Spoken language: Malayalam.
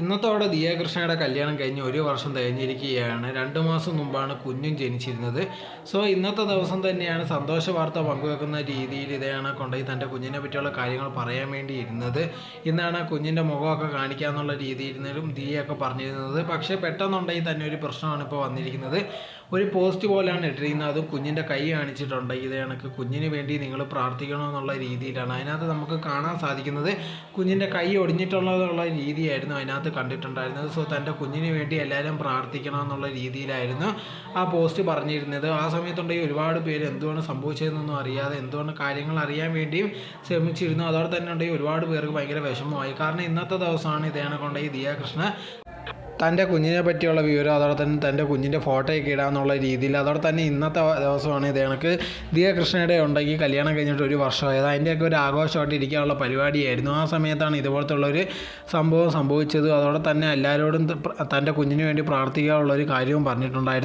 ഇന്നത്തോടെ ദിയാകൃഷ്ണയുടെ കല്യാണം കഴിഞ്ഞ് 1 വർഷം തികഞ്ഞിരിക്കുകയാണ്. 2 മാസം മുമ്പാണ് കുഞ്ഞും ജനിച്ചിരുന്നത്. സോ ഇന്നത്തെ ദിവസം തന്നെയാണ് സന്തോഷ വാർത്ത പങ്കുവെക്കുന്ന രീതിയിൽ ഇതാണ് കൊണ്ടുപോയി തൻ്റെ കുഞ്ഞിനെ പറ്റിയുള്ള കാര്യങ്ങൾ പറയാൻ വേണ്ടി ഇരുന്നത്. ഇന്നാണ് കുഞ്ഞിൻ്റെ മുഖമൊക്കെ കാണിക്കാമെന്നുള്ള രീതിയിരുന്നാലും ദിയൊക്കെ പറഞ്ഞിരുന്നത്. പക്ഷേ പെട്ടെന്നുണ്ടെങ്കിൽ തന്നെ ഒരു പ്രശ്നമാണ് ഇപ്പോൾ വന്നിരിക്കുന്നത്. ഒരു പോസ്റ്റ് പോലെയാണ് ഇട്ടിരിക്കുന്നത്. അതും കുഞ്ഞിൻ്റെ കൈ കാണിച്ചിട്ടുണ്ട്. ഇത് കണക്ക് കുഞ്ഞിന് വേണ്ടി നിങ്ങൾ പ്രാർത്ഥിക്കണമെന്നുള്ള രീതിയിലാണ്. അതിനകത്ത് നമുക്ക് കാണാൻ സാധിക്കുന്നത് കുഞ്ഞിൻ്റെ കൈ ഒടിഞ്ഞിട്ടുള്ളതുള്ള രീതിയായിരുന്നു അതിനകത്ത് കണ്ടിട്ടുണ്ടായിരുന്നത്. സോ തൻ്റെ കുഞ്ഞിന് വേണ്ടി എല്ലാവരും പ്രാർത്ഥിക്കണം എന്നുള്ള രീതിയിലായിരുന്നു ആ പോസ്റ്റ് പറഞ്ഞിരുന്നത്. ആ സമയത്തുണ്ടെങ്കിൽ ഒരുപാട് പേര് എന്തുകൊണ്ട് സംഭവിച്ചതെന്നൊന്നും അറിയാതെ എന്തുകൊണ്ട് കാര്യങ്ങൾ അറിയാൻ വേണ്ടിയും ശ്രമിച്ചിരുന്നു. അതോടെ തന്നെ ഉണ്ടെങ്കിൽ ഒരുപാട് പേർക്ക് ഭയങ്കര വിഷമമായി. കാരണം ഇന്നത്തെ ദിവസമാണ് ഇതേനെ കൊണ്ടുപോയി ദിയാകൃഷ്ണ തൻ്റെ കുഞ്ഞിനെ പറ്റിയുള്ള വിവരം അതോടെ തന്നെ തൻ്റെ കുഞ്ഞിൻ്റെ ഫോട്ടോയൊക്കെ ഇടാമെന്നുള്ള രീതിയിൽ അതോടെ തന്നെ ഇന്നത്തെ ദിവസമാണ് ഇത് കണക്ക് ദിയാകൃഷ്ണയുടെ ഉണ്ടെങ്കിൽ കല്യാണം കഴിഞ്ഞിട്ട് 1 വർഷമായത്. അതിൻ്റെയൊക്കെ ഒരു ആഘോഷമായിട്ട് ഇരിക്കാനുള്ള പരിപാടിയായിരുന്നു. ആ സമയത്താണ് ഇതുപോലത്തെ ഉള്ളൊരു സംഭവം സംഭവിച്ചത്. അതോടെ തന്നെ എല്ലാവരോടും തൻ്റെ കുഞ്ഞിന് വേണ്ടി പ്രാർത്ഥിക്കാനുള്ളൊരു കാര്യവും പറഞ്ഞിട്ടുണ്ടായിരുന്നു.